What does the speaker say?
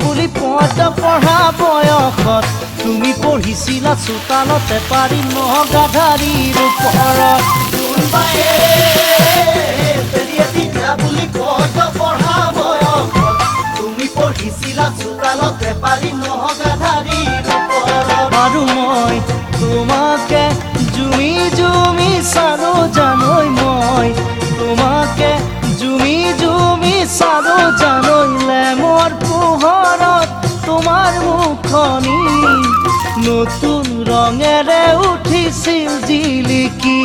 বুলি পদ পঢ়া বয়সত তুমি পঢ়িছিলা চোতালতে পাৰি নগাধাৰীৰ ওপৰত কোনবায়ে বিয়া বুলি পদ পঢ়া বয়সত তুমি পঢ়িছিলা চোতালতে পাৰি নগাধাৰীৰ ওপৰত আৰু মই তোমাকে জুমি জুমি চালো জানৈ মই তোমাকে জুমি জুমি চালো জানৈ লেমৰ পোহৰত তোমাৰ মুখনি নতুন ৰঙেৰে উঠিছিল জিলিকি